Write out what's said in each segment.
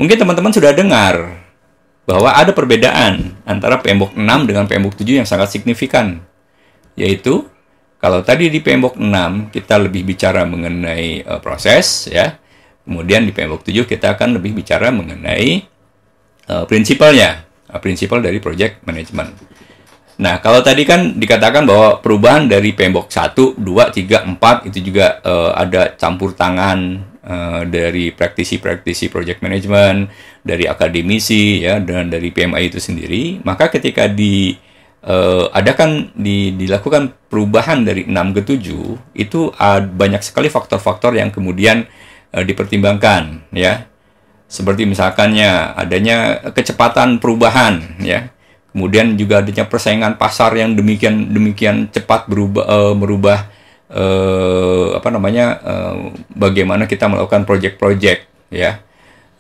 Mungkin teman-teman sudah dengar bahwa ada perbedaan antara PMBOK 6 dengan PMBOK 7 yang sangat signifikan. Yaitu, kalau tadi di PMBOK 6 kita lebih bicara mengenai proses, ya. Kemudian di PMBOK 7 kita akan lebih bicara mengenai prinsipalnya, prinsipal dari project management. Nah, kalau tadi kan dikatakan bahwa perubahan dari PMBOK 1, 2, 3, 4 itu juga ada campur tangan dari praktisi-praktisi project management, dari akademisi, ya, dan dari PMI itu sendiri. Maka ketika dilakukan perubahan dari 6 ke 7, itu banyak sekali faktor-faktor yang kemudian dipertimbangkan, ya. Seperti misalkannya adanya kecepatan perubahan, ya. Kemudian juga adanya persaingan pasar yang demikian cepat merubah bagaimana kita melakukan project-project, ya.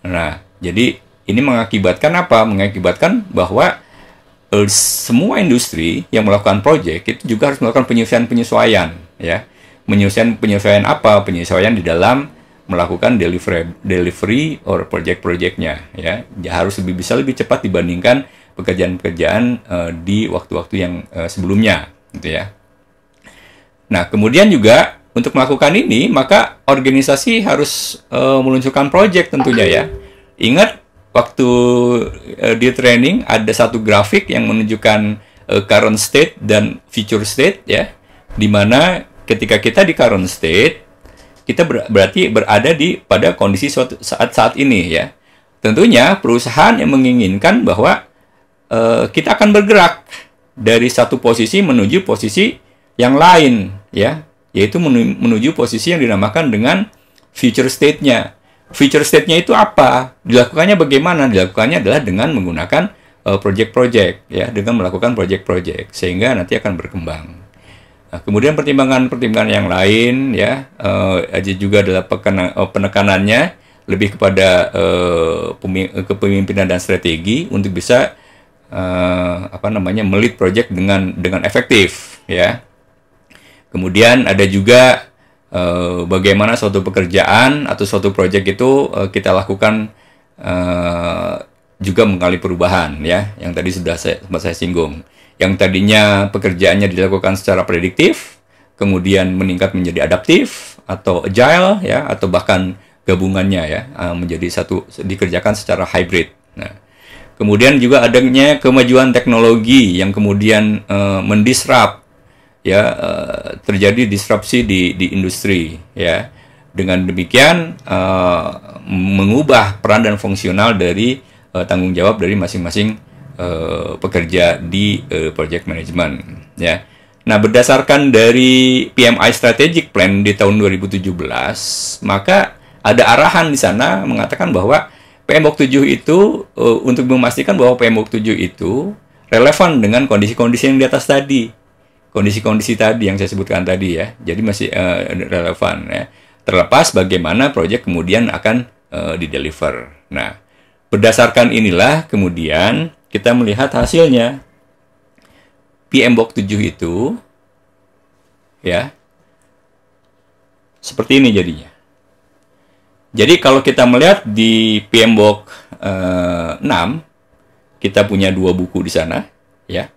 Nah, jadi ini mengakibatkan apa? Mengakibatkan bahwa semua industri yang melakukan project itu juga harus melakukan penyesuaian, ya. Penyesuaian apa? Penyesuaian di dalam melakukan delivery or project-projectnya, ya. Harus bisa lebih cepat dibandingkan pekerjaan-pekerjaan di waktu-waktu yang sebelumnya, gitu ya. Nah, kemudian juga untuk melakukan ini, maka organisasi harus meluncurkan project tentunya, ya. Ingat, waktu di training ada satu grafik yang menunjukkan current state dan future state, ya. Di mana ketika kita di current state, kita berarti berada pada kondisi saat ini, ya. Tentunya perusahaan yang menginginkan bahwa kita akan bergerak dari satu posisi menuju posisi yang lain, ya, yaitu menuju posisi yang dinamakan dengan future state-nya. Future state-nya itu apa? Dilakukannya bagaimana? Dilakukannya adalah dengan menggunakan project-project, ya, dengan melakukan project-project, sehingga nanti akan berkembang. Nah, kemudian pertimbangan yang lain, ya, juga adalah penekanannya lebih kepada kepemimpinan dan strategi untuk bisa melit project dengan efektif, ya. Kemudian ada juga bagaimana suatu pekerjaan atau suatu project itu kita lakukan juga mengalami perubahan, ya, yang tadi sudah saya singgung. Yang tadinya pekerjaannya dilakukan secara prediktif, kemudian meningkat menjadi adaptif atau agile, ya, atau bahkan gabungannya, ya, menjadi dikerjakan secara hybrid. Nah, kemudian juga adanya kemajuan teknologi yang kemudian mendisrupt, ya, terjadi disrupsi di industri, ya. Dengan demikian mengubah peran dan fungsional dari tanggung jawab dari masing-masing pekerja di project management, ya. Nah, berdasarkan dari PMI Strategic Plan di tahun 2017, maka ada arahan di sana mengatakan bahwa PMBOK 7 itu untuk memastikan bahwa PMBOK 7 itu relevan dengan kondisi-kondisi yang di atas tadi. Kondisi-kondisi tadi yang saya sebutkan tadi, ya. Jadi masih relevan, ya. Terlepas bagaimana proyek kemudian akan dideliver. Nah, berdasarkan inilah kemudian kita melihat hasilnya. PMBOK 7 itu, ya, seperti ini jadinya. Jadi kalau kita melihat di PMBOK 6, kita punya 2 buku di sana, ya.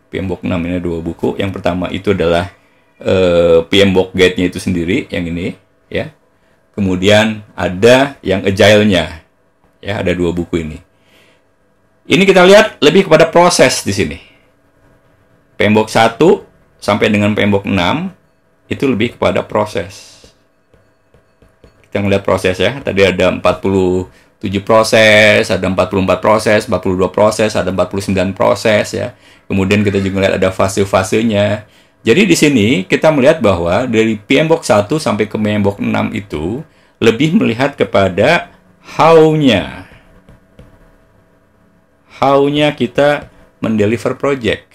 PMBOK 6 ini 2 buku. Yang pertama itu adalah PMBOK Guide-nya itu sendiri, yang ini, ya. Kemudian ada yang agile-nya, ya, ada 2 buku ini. Ini kita lihat lebih kepada proses di sini. PMBOK 1 sampai dengan PMBOK 6 itu lebih kepada proses. Kita ngelihat proses, ya. Tadi ada 47 proses, ada 44 proses, 42 proses, ada 49 proses, ya. Kemudian kita juga lihat ada fase-fasenya. Jadi di sini kita melihat bahwa dari PMBOK 1 sampai ke PMBOK 6 itu lebih melihat kepada how-nya. How-nya kita mendeliver project.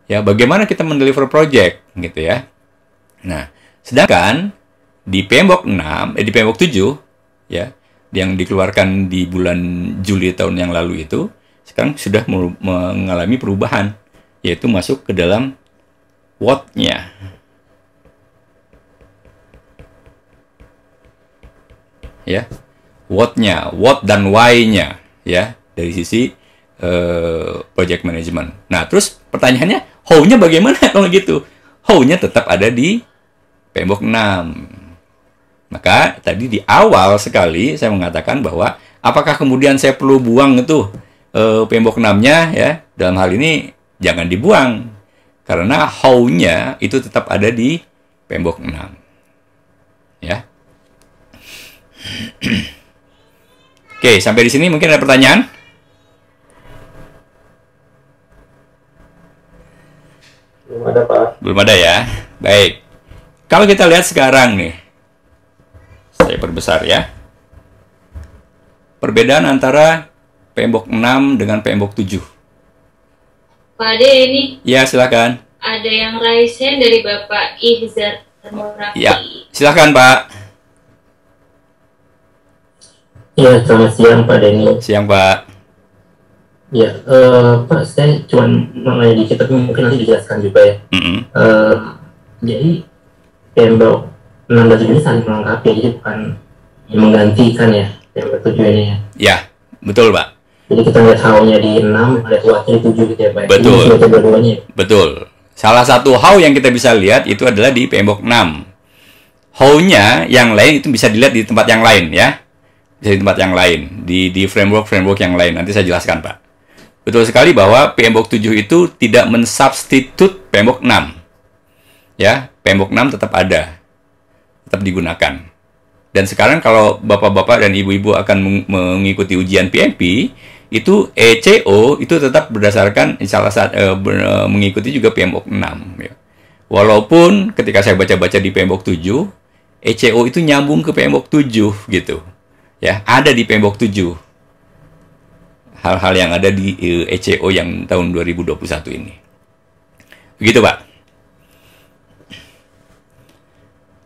Ya, bagaimana kita mendeliver project, gitu, ya. Nah, sedangkan di PMBOK 6, di PMBOK 7, ya, yang dikeluarkan di bulan Juli tahun yang lalu itu, sekarang sudah mengalami perubahan, yaitu masuk ke dalam what-nya. Ya. what-nya, what dan why-nya, ya, dari sisi project management. Nah, terus pertanyaannya, how-nya bagaimana kalau gitu? How-nya tetap ada di PMBOK 6. Maka tadi di awal sekali saya mengatakan bahwa apakah kemudian saya perlu buang itu PMBOK 6-nya, ya? Dalam hal ini jangan dibuang. Karena how-nya itu tetap ada di PMBOK 6. Ya. Oke, sampai di sini mungkin ada pertanyaan? Belum ada, Pak. Belum ada ya. Baik. Kalau kita lihat sekarang nih, saya perbesar ya. Perbedaan antara PMBOK 6 dengan PMBOK 7. Pak Ade, ini Ya, silakan. ada yang raise hand dari Bapak Ihzar Murafi. Ya, silakan Pak. Ya, selamat siang Pak Denny. Siang Pak. Ya, Pak, saya cuma mau nanya dikit, tapi mungkin nanti dijelaskan juga ya. Jadi, PMBOK 6 dan 7 ini saling melengkapi, jadi bukan menggantikan ya, PMBOK 7 ini ya. Ya, betul Pak. Jadi kita lihat how-nya di 6, ada wakil di 7 gitu ya Pak. Betul. Jadi dua-duanya. Betul. Salah satu how yang kita bisa lihat itu adalah di PMBOK 6. How-nya yang lain itu bisa dilihat di tempat yang lain ya. Bisa di tempat yang lain, di framework yang lain. Nanti saya jelaskan Pak. Betul sekali bahwa PMBOK 7 itu tidak mensubstitut PMBOK 6. Ya, PMBOK 6 tetap ada. Tetap digunakan. Dan sekarang kalau Bapak-bapak dan Ibu-ibu akan mengikuti ujian PMP, itu ECO itu tetap berdasarkan mengikuti juga PMBOK 6 ya. Walaupun ketika saya baca-baca di PMBOK 7, ECO itu nyambung ke PMBOK 7 gitu. Ya, ada di PMBOK 7. Hal-hal yang ada di ECO yang tahun 2021 ini. Begitu, Pak.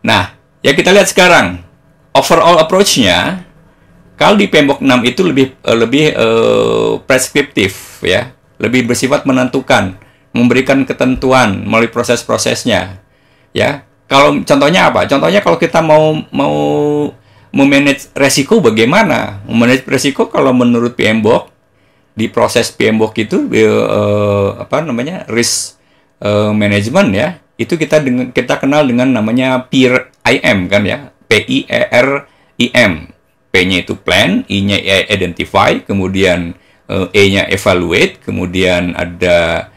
Nah, ya kita lihat sekarang overall approach-nya. Kalau di PMBOK 6 itu lebih preskriptif ya, lebih bersifat menentukan, memberikan ketentuan melalui proses-prosesnya. Ya. Kalau contohnya apa? Contohnya kalau kita mau memanage resiko bagaimana? Memanage resiko kalau menurut PMBOK di proses PMBOK itu risk management ya. Itu kita kenal dengan namanya PIRIM kan ya. PIRIM. P-nya itu plan, I-nya identify, kemudian E-nya evaluate, kemudian ada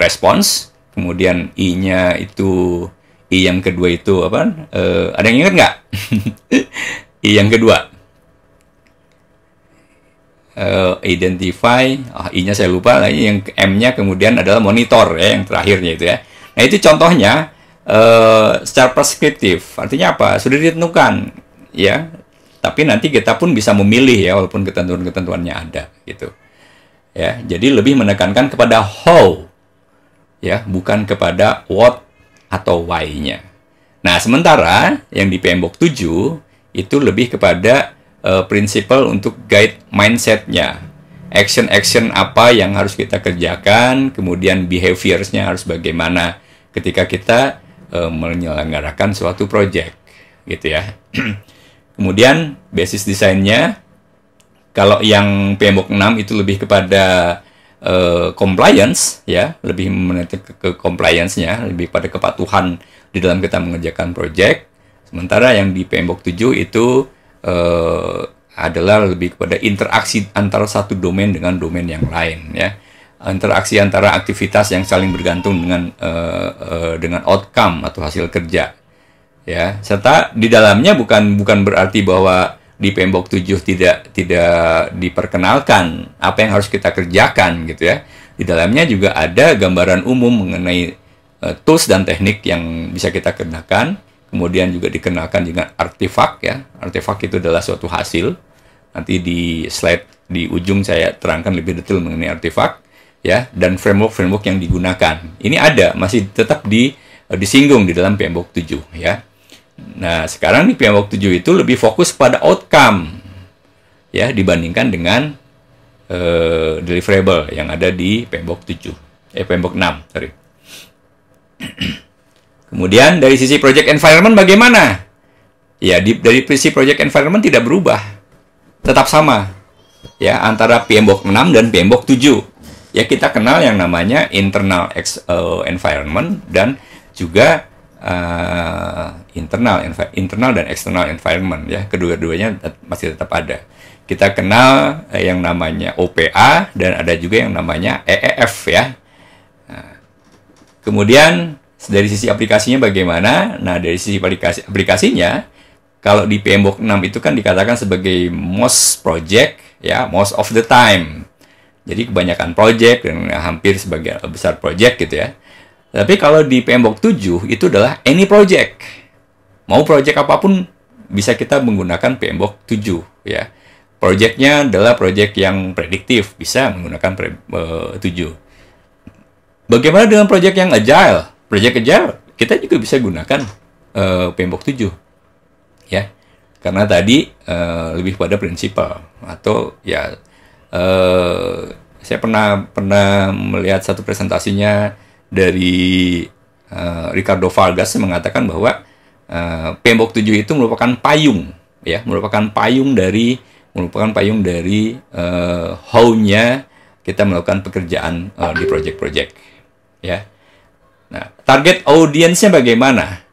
response, kemudian I-nya itu I yang kedua itu apa? Ada yang ingat nggak? I yang kedua. Identify, I-nya saya lupa, yang M-nya kemudian adalah monitor ya, yang terakhirnya itu ya. Nah itu contohnya secara preskriptif, artinya apa? Sudah ditentukan ya. Tapi nanti kita pun bisa memilih ya, walaupun ketentuan-ketentuannya ada gitu. Ya, jadi lebih menekankan kepada how ya, bukan kepada what atau why-nya. Nah, sementara yang di PMBOK 7 itu lebih kepada prinsipal untuk guide mindset-nya. Action-action apa yang harus kita kerjakan, kemudian behaviors-nya harus bagaimana ketika kita menyelenggarakan suatu project gitu ya. Kemudian basis desainnya, kalau yang PMBOK 6 itu lebih kepada compliance ya, lebih menekan ke compliance-nya, lebih pada kepatuhan di dalam kita mengerjakan project. Sementara yang di PMBOK 7 itu adalah lebih kepada interaksi antara satu domain dengan domain yang lain ya. Interaksi antara aktivitas yang saling bergantung dengan outcome atau hasil kerja. Ya, serta di dalamnya bukan berarti bahwa di PMBOK 7 tidak diperkenalkan apa yang harus kita kerjakan gitu ya. Di dalamnya juga ada gambaran umum mengenai tools dan teknik yang bisa kita kenakan. Kemudian juga dikenalkan dengan artefak ya. Artefak itu adalah suatu hasil. Nanti di slide di ujung saya terangkan lebih detail mengenai artefak ya, dan framework yang digunakan. Ini ada, masih tetap disinggung di dalam PMBOK 7 ya. Nah, sekarang di PMBOK 7 itu lebih fokus pada outcome ya, dibandingkan dengan deliverable yang ada di PMBOK 6, sorry. Kemudian dari sisi project environment bagaimana? Ya, dari sisi project environment tidak berubah. tetap sama ya antara PMBOK 6 dan PMBOK 7. Ya, kita kenal yang namanya internal environment dan juga internal dan external environment ya. Kedua-duanya masih tetap ada. Kita kenal yang namanya OPA dan ada juga yang namanya EEF ya. Nah, kemudian dari sisi aplikasinya bagaimana? Nah, dari sisi aplikasinya, kalau di PMBOK 6 itu kan dikatakan sebagai most project ya, most of the time. Jadi kebanyakan project dan hampir sebagian besar project gitu ya. Tapi kalau di PMBOK 7 itu adalah any project. Mau project apapun bisa kita menggunakan PMBOK 7 ya. Projectnya adalah project yang prediktif, bisa menggunakan 7. Bagaimana dengan project yang agile? Project agile kita juga bisa gunakan PMBOK 7 ya. Karena tadi lebih pada prinsipal atau ya saya pernah melihat satu presentasinya dari Ricardo Vargas yang mengatakan bahwa PMBOK 7 itu merupakan payung ya, merupakan payung dari how-nya kita melakukan pekerjaan di project-project ya. Nah, target audiensnya bagaimana?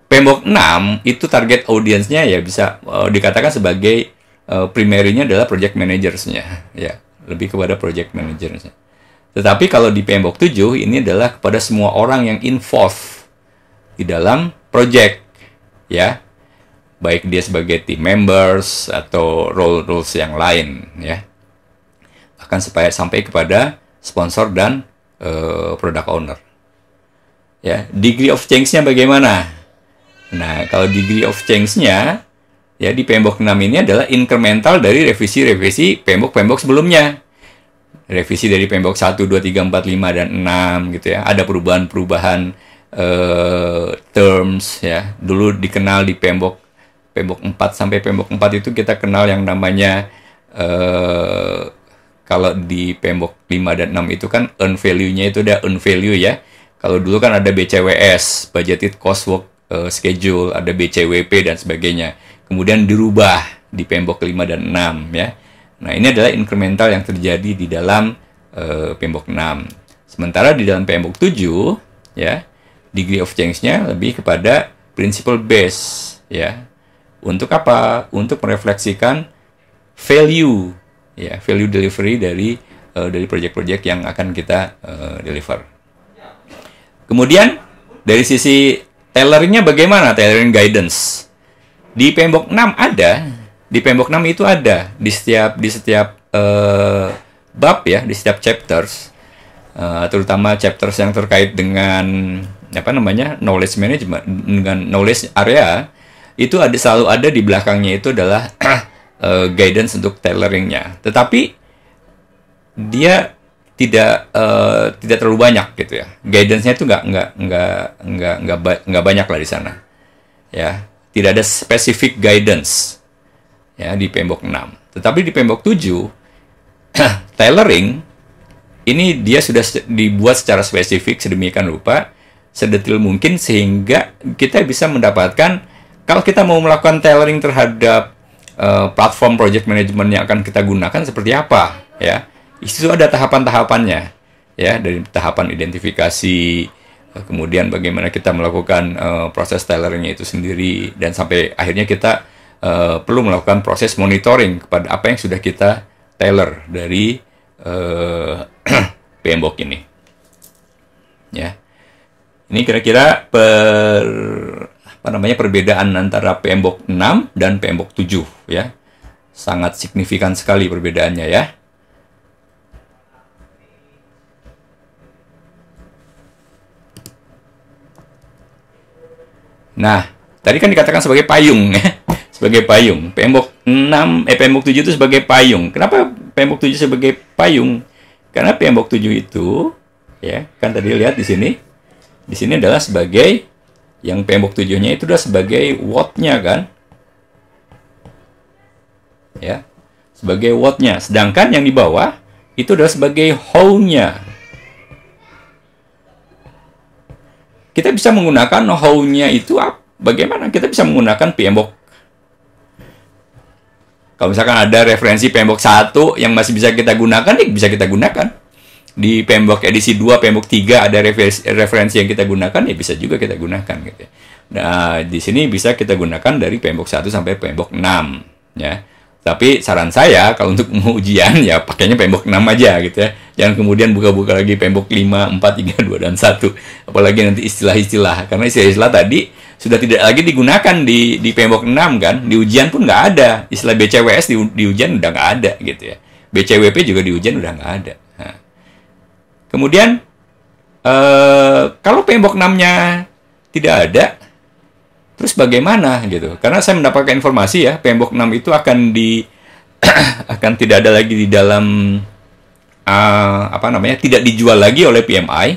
PMBOK 6 itu target audiensnya ya bisa dikatakan sebagai primary-nya adalah project managers-nya ya, lebih kepada project managers-nya. Tetapi kalau di PMBOK 7 ini adalah kepada semua orang yang involved di dalam project ya, baik dia sebagai team members atau roles yang lain ya, akan sampai kepada sponsor dan product owner ya. Degree of change-nya bagaimana? Nah, kalau degree of change-nya ya di PMBOK 6 ini adalah incremental dari revisi PMBOK sebelumnya. Revisi dari PMBOK 1, 2, 3, 4, 5, dan 6 gitu ya. Ada perubahan-perubahan terms ya. Dulu dikenal di PMBOK 4 sampai PMBOK 4 itu kita kenal yang namanya kalau di PMBOK 5 dan 6 itu kan earn value-nya itu ada earn value ya. Kalau dulu kan ada BCWS, budgeted cost work schedule, ada BCWP dan sebagainya. Kemudian dirubah di PMBOK 5 dan 6 ya. Nah, ini adalah incremental yang terjadi di dalam PMBOK 6. Sementara di dalam PMBOK 7 ya, degree of change-nya lebih kepada principle base ya. Untuk apa? Untuk merefleksikan value ya, value delivery dari project-project yang akan kita deliver. Kemudian dari sisi tailoring-nya bagaimana? Tailoring guidance. Di PMBOK 6 ada, di PMBOK 6 itu ada di setiap bab ya, di setiap chapters, terutama chapters yang terkait dengan knowledge management, dengan knowledge area, itu selalu ada di belakangnya itu adalah guidance untuk tailoringnya. Tetapi dia tidak terlalu banyak gitu ya. Guidance-nya itu nggak banyak lah di sana. Ya, tidak ada specific guidance ya di PMBOK 6. Tetapi di PMBOK 7 tailoring ini dia sudah dibuat secara spesifik sedemikian rupa, sedetail mungkin sehingga kita bisa mendapatkan kalau kita mau melakukan tailoring terhadap platform project management yang akan kita gunakan seperti apa ya. Itu ada tahapan-tahapannya ya, dari tahapan identifikasi, kemudian bagaimana kita melakukan proses tailoringnya itu sendiri, dan sampai akhirnya kita perlu melakukan proses monitoring kepada apa yang sudah kita tailor dari PMBOK ini ya. Ini kira-kira perbedaan antara PMBOK 6 dan PMBOK 7 ya. Sangat signifikan sekali perbedaannya ya. Nah, tadi kan dikatakan sebagai payung ya. Sebagai payung. PMBOK 7 itu sebagai payung. Kenapa PMBOK 7 sebagai payung? Karena PMBOK 7 itu ya, kan tadi lihat di sini. Di sini adalah sebagai yang PMBOK 7-nya itu adalah sebagai what-nya kan. Ya. Sebagai what-nya. Sedangkan yang di bawah itu adalah sebagai how-nya. Kita bisa menggunakan how-nya itu bagaimana? Kita bisa menggunakan PMBOK. Kalau misalkan ada referensi PMBOK 1 yang masih bisa kita gunakan, ya bisa kita gunakan. Di PMBOK edisi 2, PMBOK 3 ada referensi yang kita gunakan, ya bisa juga kita gunakan gitu ya. Nah, di sini bisa kita gunakan dari PMBOK 1 sampai PMBOK 6 ya. Tapi saran saya kalau untuk ujian ya pakainya PMBOK 6 aja gitu ya. Jangan kemudian buka-buka lagi PMBOK 5, 4, 3, 2 dan 1. Apalagi nanti istilah-istilah. Karena istilah-istilah tadi sudah tidak lagi digunakan di PMBOK 6 kan. Di ujian pun nggak ada. Istilah BCWS di ujian udah nggak ada gitu ya. BCWP juga di ujian udah nggak ada. Nah. Kemudian kalau PMBOK 6-nya tidak ada, terus bagaimana gitu? Karena saya mendapatkan informasi ya, PMBOK 6 itu akan akan tidak ada lagi di dalam tidak dijual lagi oleh PMI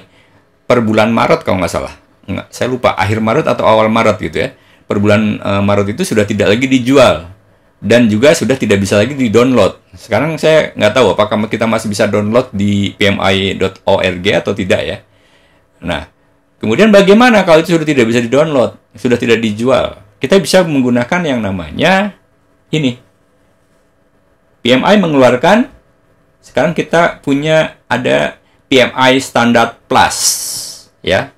per bulan Maret kalau nggak salah. Nggak, saya lupa akhir Maret atau awal Maret gitu ya. Per bulan Maret itu sudah tidak lagi dijual dan juga sudah tidak bisa lagi di-download. Sekarang saya nggak tahu apakah kita masih bisa download di pmi.org atau tidak ya. Nah, kemudian bagaimana kalau itu sudah tidak bisa di-download, sudah tidak dijual? Kita bisa menggunakan yang namanya ini. PMI mengeluarkan, sekarang kita punya ada PMI Standard Plus. Ya.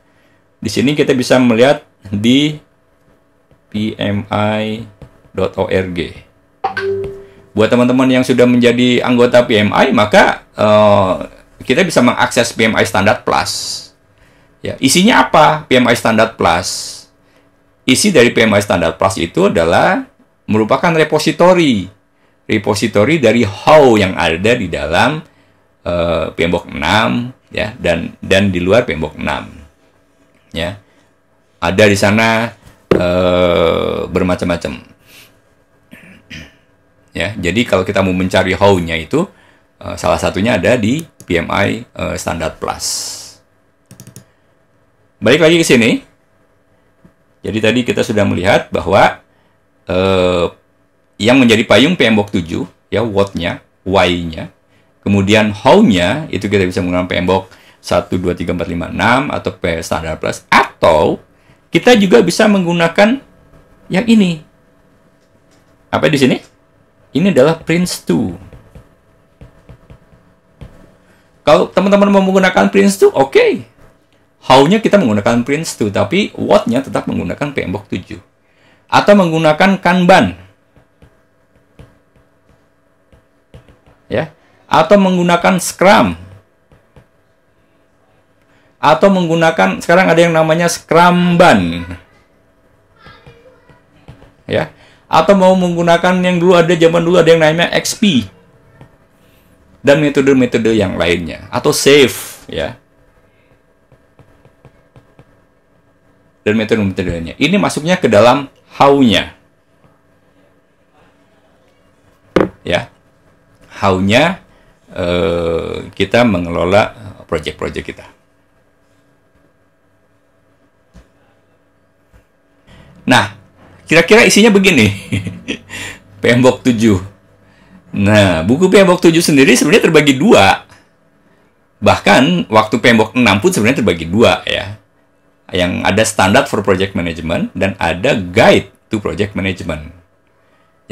Di sini kita bisa melihat di pmi.org. Buat teman-teman yang sudah menjadi anggota PMI, maka kita bisa mengakses PMI Standard Plus. Ya, isinya apa PMI Standard Plus? Isi dari PMI Standard Plus itu adalah merupakan repositori dari how yang ada di dalam PMBOK 6 ya dan di luar PMBOK 6. Ya. Ada di sana bermacam-macam. Ya, jadi kalau kita mau mencari how-nya itu salah satunya ada di PMI Standard Plus. Balik lagi ke sini. Jadi tadi kita sudah melihat bahwa yang menjadi payung PMBOK 7, ya what-nya, why-nya. Kemudian how-nya, itu kita bisa menggunakan PMBOK 1, 2, 3, 4, 5, 6, atau P Standard Plus. Atau, kita juga bisa menggunakan yang ini. Apa di sini? Ini adalah Prince2. Kalau teman-teman mau menggunakan Prince2, oke. How-nya kita menggunakan Prince2, tapi what-nya tetap menggunakan PMBOK 7. Atau menggunakan Kanban. Ya. Atau menggunakan Scrum. Atau menggunakan, sekarang ada yang namanya Scrumban. Ya. Atau mau menggunakan yang dulu ada, zaman dulu ada yang namanya XP. Dan metode-metode yang lainnya. Atau SAFe, ya. Dan metode-metode lainnya. Ini masuknya ke dalam how-nya. Ya. How-nya kita mengelola proyek-proyek kita. Nah, kira-kira isinya begini. PMBOK 7. Nah, buku PMBOK 7 sendiri sebenarnya terbagi dua. Bahkan waktu PMBOK 6 pun sebenarnya terbagi dua ya. Yang ada Standard for Project Management dan ada Guide to Project Management.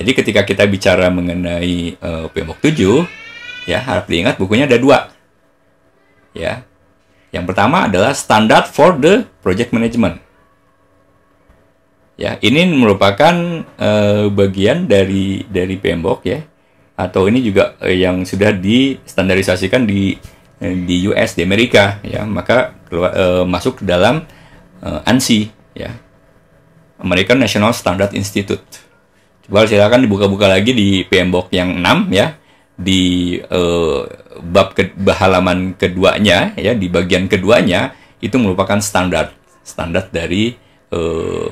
Jadi ketika kita bicara mengenai PMBOK 7, ya harap diingat bukunya ada dua. Ya. Yang pertama adalah Standard for the Project Management. Ya, ini merupakan bagian dari PMBOK ya. Atau ini juga yang sudah distandarisasikan di US, di Amerika ya. Maka masuk ke dalam ANSI ya, American National Standard Institute. Coba silakan dibuka-buka lagi di PMBOK yang 6 ya, di bab halaman keduanya ya, di bagian keduanya itu merupakan standar dari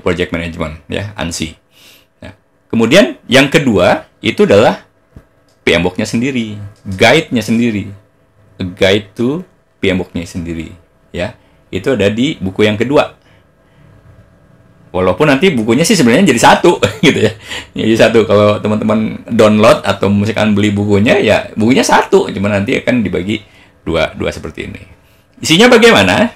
project management ya, ANSI. Nah, kemudian yang kedua itu adalah PMBOK-nya sendiri, guide-nya sendiri, a guide to PMBOK-nya sendiri ya. Itu ada di buku yang kedua. Walaupun nanti bukunya sih sebenarnya jadi satu gitu ya. Jadi satu kalau teman-teman download atau misalkan beli bukunya ya bukunya satu, cuma nanti akan dibagi dua seperti ini. Isinya bagaimana?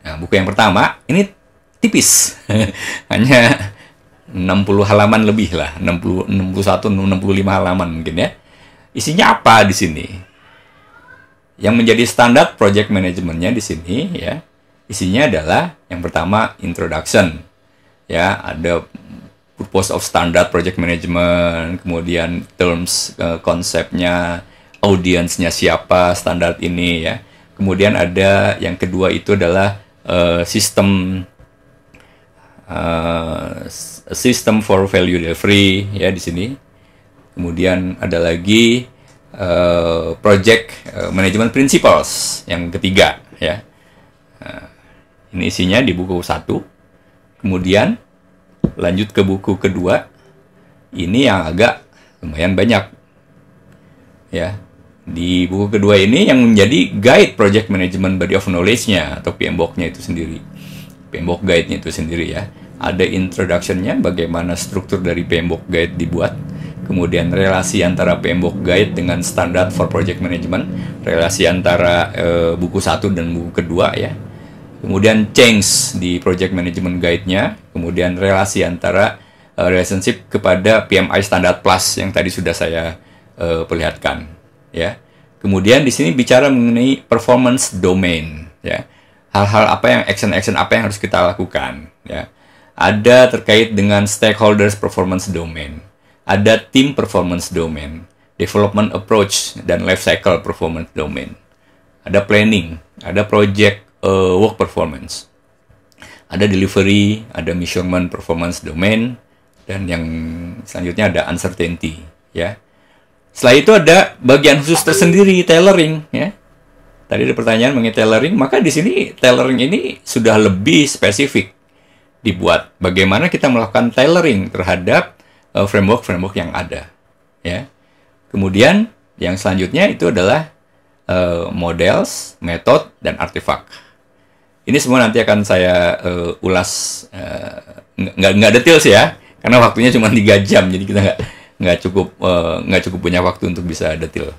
Nah, buku yang pertama ini tipis. Hanya 60 halaman lebih lah, 60, 61, 65 halaman mungkin ya. Isinya apa di sini? Yang menjadi standar project manajemennya di sini ya, isinya adalah yang pertama introduction. Ya, ada purpose of standard project management, kemudian terms, konsepnya, audiensnya siapa standar ini ya. Kemudian ada yang kedua itu adalah sistem for value delivery ya di sini. Kemudian ada lagi project management principles yang ketiga ya. Ini isinya di buku 1. Kemudian lanjut ke buku kedua. Ini yang agak lumayan banyak ya. Di buku kedua ini yang menjadi guide project management body of knowledge-nya atau PMBOK-nya itu sendiri. PMBOK guide-nya itu sendiri ya. Ada introduction-nya, bagaimana struktur dari PMBOK guide dibuat. Kemudian relasi antara PMBOK guide dengan standar for project management. Relasi antara buku 1 dan buku kedua ya. Kemudian change di project management guide-nya. Kemudian relasi antara relationship kepada PMI Standard Plus yang tadi sudah saya perlihatkan. Ya, kemudian di sini bicara mengenai performance domain, ya, hal-hal apa yang action apa yang harus kita lakukan, ya. Ada terkait dengan stakeholders performance domain, ada team performance domain, development approach dan life cycle performance domain, ada planning, ada project work performance, ada delivery, ada measurement performance domain, dan yang selanjutnya ada uncertainty, ya. Setelah itu ada bagian khusus tersendiri, tailoring, ya. Tadi ada pertanyaan mengenai tailoring, maka di sini tailoring ini sudah lebih spesifik dibuat. Bagaimana kita melakukan tailoring terhadap framework yang ada, ya. Kemudian yang selanjutnya itu adalah models, method, dan artefak. Ini semua nanti akan saya ulas, nggak detail sih ya, karena waktunya cuma 3 jam, jadi kita nggak cukup punya waktu untuk bisa detail.